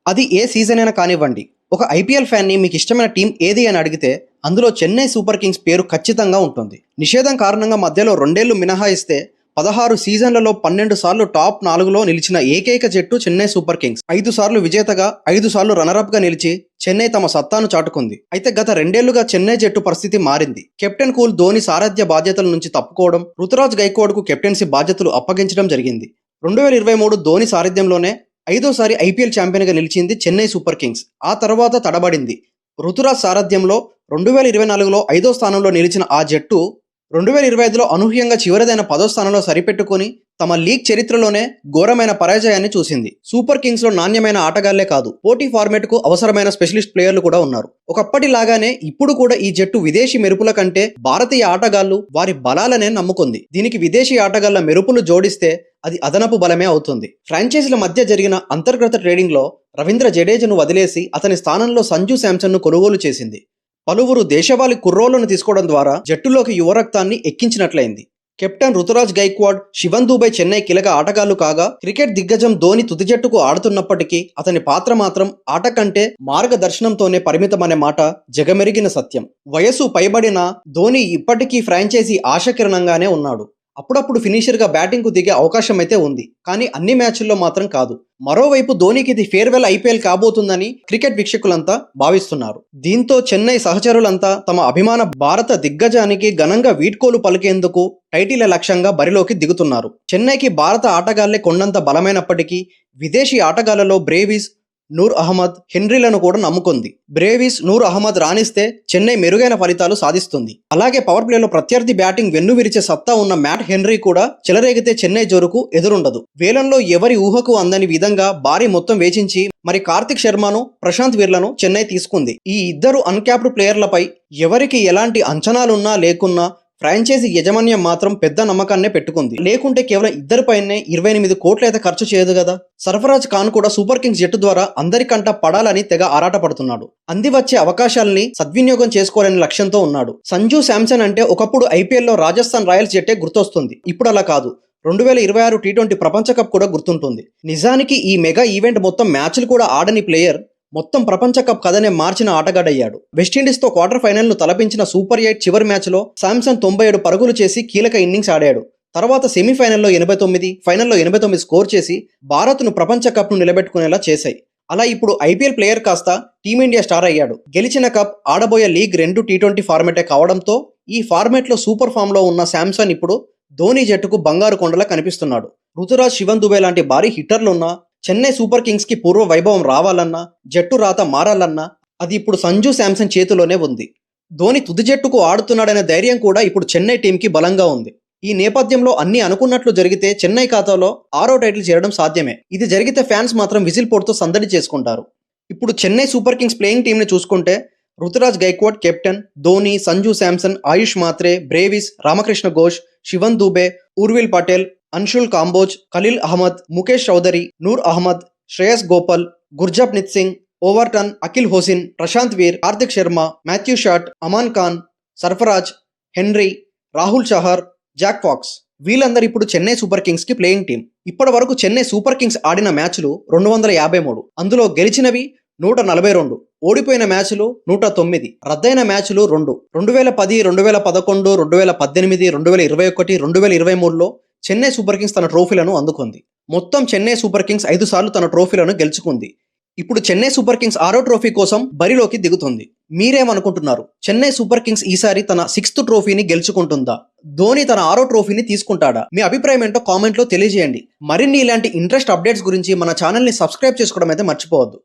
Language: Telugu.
అది ఏ సీజన్ అయినా కానివ్వండి. ఒక ఐపీఎల్ ఫ్యాన్ని మీకు ఇష్టమైన టీం ఏది అని అడిగితే అందులో చెన్నై సూపర్ కింగ్స్ పేరు ఖచ్చితంగా ఉంటుంది. నిషేధం కారణంగా మధ్యలో 2 ఏళ్లు మినహాయిస్తే 16 సీజన్లలో 12 సార్లు టాప్ 4లో నిలిచిన ఏకైక జట్టు చెన్నై సూపర్ కింగ్స్. 5 సార్లు విజేతగా, 5 సార్లు రన్నరప్గా నిలిచి చెన్నై తమ సత్తాను చాటుకుంది. అయితే గత 2 ఏళ్లుగా చెన్నై జట్టు పరిస్థితి మారింది. కెప్టెన్ కూల్ ధోని సారథ్య బాధ్యతల నుంచి తప్పుకోవడం, రుతురాజ్ గైక్వాడ్కు కెప్టెన్సీ బాధ్యతలు అప్పగించడం జరిగింది. 2023 ధోని సారథ్యంలోనే 5వ సారి ఐపీఎల్ ఛాంపియన్గా నిలిచింది చెన్నై సూపర్ కింగ్స్. ఆ తర్వాత తడబడింది. రుతురాజ్ సారథ్యంలో 2024లో 5వ స్థానంలో నిలిచిన ఆ జట్టు 2025లో అనూహ్యంగా చివరిదైన 10వ స్థానంలో సరిపెట్టుకుని తమ లీగ్ చరిత్రలోనే ఘోరమైన పరాజయాన్ని చూసింది. సూపర్ కింగ్స్లో నాణ్యమైన ఆటగాళ్లే కాదు, పోటీ ఫార్మేట్కు అవసరమైన స్పెషలిస్ట్ ప్లేయర్లు కూడా ఉన్నారు. ఒకప్పటిలాగానే ఇప్పుడు కూడా ఈ జట్టు విదేశీ మెరుపుల కంటే భారతీయ ఆటగాళ్లు వారి బలాలనే నమ్ముకుంది. దీనికి విదేశీ ఆటగాళ్ల మెరుపులు జోడిస్తే అది అదనపు బలమే అవుతుంది. ఫ్రాంచైజీల మధ్య జరిగిన అంతర్గత ట్రేడింగ్లో రవీంద్ర జడేజాను వదిలేసి అతని స్థానంలో సంజు శాంసన్ను కొనుగోలు చేసింది. పలువురు దేశవాళీ కుర్రోళ్లను తీసుకోవడం ద్వారా జట్టులోకి యువరక్తాన్ని ఎక్కించినట్లయింది. కెప్టెన్ రుతురాజ్ గైక్వాడ్, శివన్ దూబే చెన్నై కీలక ఆటగాళ్లు కాగా, క్రికెట్ దిగ్గజం ధోని తుది జట్టుకు ఆడుతున్నప్పటికీ అతని పాత్ర మాత్రం ఆట కంటే మార్గదర్శనంతోనే పరిమితమనే మాట జగమెరిగిన సత్యం. వయసు పైబడిన ధోని ఇప్పటికీ ఫ్రాంచైజీ ఆశాకిరణంగానే ఉన్నాడు. అప్పుడప్పుడు ఫినిషర్గా బ్యాటింగ్కు దిగే అవకాశం అయితే ఉంది, కానీ అన్ని మ్యాచ్ల్లో మాత్రం కాదు. మరోవైపు ధోనికి ఇది ఫేర్వెల్ ఐపీఎల్ కాబోతుందని క్రికెట్ వీక్షకులంతా భావిస్తున్నారు. దీంతో చెన్నై సహచరులంతా తమ అభిమాన భారత దిగ్గజానికి ఘనంగా వీడ్కోలు పలికేందుకు టైటిల్ లక్ష్యంగా బరిలోకి దిగుతున్నారు. చెన్నైకి భారత ఆటగాళ్లే కొండంత బలమైనప్పటికీ విదేశీ ఆటగాళ్లలో బ్రేవిస్, నూర్ అహ్మద్, హెన్రీలను కూడా నమ్ముకుంది. బ్రేవిస్, నూర్ అహ్మద్ రాణిస్తే చెన్నై మెరుగైన ఫలితాలు సాధిస్తుంది. అలాగే పవర్ ప్లేలో ప్రత్యర్థి బ్యాటింగ్ వెన్నువిరిచే సత్తా ఉన్న మ్యాట్ హెన్రీ కూడా చెలరేగితే చెన్నై జోరుకు ఎదురుండదు. వేలంలో ఎవరి ఊహకు అందని విధంగా భారీ మొత్తం వేచించి మరి కార్తిక్ శర్మను, ప్రశాంత్ వీర్లను చెన్నై తీసుకుంది. ఈ ఇద్దరు అన్క్యాప్డ్ ప్లేయర్లపై ఎవరికి ఎలాంటి అంచనాలున్నా లేకున్నా ఫ్రాంచైజీ యజమాన్యం మాత్రం పెద్ద నమ్మకాన్నే పెట్టుకుంది. లేకుంటే కేవలం ఇద్దరిపైనే 28 కోట్లు అయితే ఖర్చు చేయదు కదా. సర్ఫరాజ్ ఖాన్ కూడా సూపర్ కింగ్స్ జట్టు ద్వారా అందరికంట పడాలని తెగ ఆరాటపడుతున్నాడు. అంది వచ్చే అవకాశాలని సద్వినియోగం చేసుకోవాలనే లక్ష్యంతో ఉన్నాడు. సంజు శాంసన్ అంటే ఒకప్పుడు ఐపీఎల్లో రాజస్థాన్ రాయల్స్ జట్టే గుర్తొస్తుంది. ఇప్పుడు అలా కాదు. 2026 టీ20 ప్రపంచ కప్ కూడా గుర్తుంటుంది. నిజానికి ఈ మెగా ఈవెంట్ మొత్తం మ్యాచ్లు కూడా ఆడని ప్లేయర్ మొత్తం ప్రపంచ కప్ కథనే మార్చిన ఆటగాడయ్యాడు. వెస్టిండీస్తో క్వార్టర్ ఫైనల్ను తలపించిన సూపర్ 8 చివరి మ్యాచ్లో శాంసన్ 97 పరుగులు చేసి కీలక ఇన్నింగ్స్ ఆడాడు. తర్వాత సెమీఫైనల్లో 89, ఫైనల్లో 89 స్కోర్ చేసి భారత్ను ప్రపంచ కప్ను నిలబెట్టుకునేలా చేశాయి. అలా ఇప్పుడు ఐపీఎల్ ప్లేయర్ కాస్త టీమిండియా స్టార్ అయ్యాడు. గెలిచిన కప్, ఆడబోయే లీగ్ 2 టీ20 ఫార్మెటే కావడంతో ఈ ఫార్మెట్లో సూపర్ ఫామ్లో ఉన్న శాంసన్ ఇప్పుడు ధోని జట్టుకు బంగారు కొండలా కనిపిస్తున్నాడు. రుతురాజ్, శివన్ దుబే లాంటి భారీ హిట్టర్లున్న చెన్నై సూపర్ కింగ్స్ కి పూర్వ వైభవం రావాలన్నా, జట్టు రాత మారాలన్నా అది ఇప్పుడు సంజు శాంసన్ చేతిలోనే ఉంది. ధోని తుది జట్టుకు ఆడుతున్నాడనే ధైర్యం కూడా ఇప్పుడు చెన్నై టీంకి బలంగా ఉంది. ఈ నేపథ్యంలో అన్ని అనుకున్నట్లు జరిగితే చెన్నై ఖాతాలో 6వ టైటిల్ చేరడం సాధ్యమే. ఇది జరిగితే ఫ్యాన్స్ మాత్రం విజిల్ పోటుతో సందడి చేసుకుంటారు. ఇప్పుడు చెన్నై సూపర్ కింగ్స్ ప్లేయింగ్ టీంని చూసుకుంటే Ruturaj Gaikwad captain, Dhoni, Sanju Samson, Ayush Mhatre, Brevis, Ramakrishna Ghosh, Shivam Dube, Urvil Patel, Anshul Kamboj, Khaleel Ahmed, Mukesh Choudhary, Noor Ahmad, Shreyas Gopal, Gurjapneet Singh, Overton, Akeal Hosein, Prashant Veer, Kartik Sharma, Matthew Short, Aman Khan, Sarfaraz, Henry, Rahul Chahar, Zak Foulkes వీళ్ళందరూ ఇప్పుడు చెన్నై సూపర్ కింగ్స్ కి ప్లేయింగ్ టీం. ఇప్పటి వరకు చెన్నై సూపర్ కింగ్స్ ఆడిన మ్యాచ్లు 253, అందులో గెలిచినవి 142, ఓడిపోయిన మ్యాచ్లు 109, రద్దయిన మ్యాచ్లు 2. 2010, 2011, 2018, 2021, 2023లో చెన్నై సూపర్ కింగ్స్ తన ట్రోఫీలను అందుకుంది. మొత్తం చెన్నై సూపర్ కింగ్స్ 5 సార్లు తన ట్రోఫీలను గెలుచుకుంది. ఇప్పుడు చెన్నై సూపర్ కింగ్స్ 6వ ట్రోఫీ కోసం బరిలోకి దిగుతుంది. మీరేమనుకుంటున్నారు? చెన్నై సూపర్ కింగ్స్ ఈసారి తన 6th ట్రోఫీని గెలుచుకుంటుందా? ధోని తన 6వ ట్రోఫీని తీసుకుంటాడా? మీ అభిప్రాయం ఏంటో కామెంట్లో తెలియజేయండి. మరిన్ని ఇలాంటి ఇంట్రెస్ట్ అప్డేట్స్ గురించి మన ఛానల్ని సబ్స్క్రైబ్ చేసుకోవడం అయితే మర్చిపోవద్దు.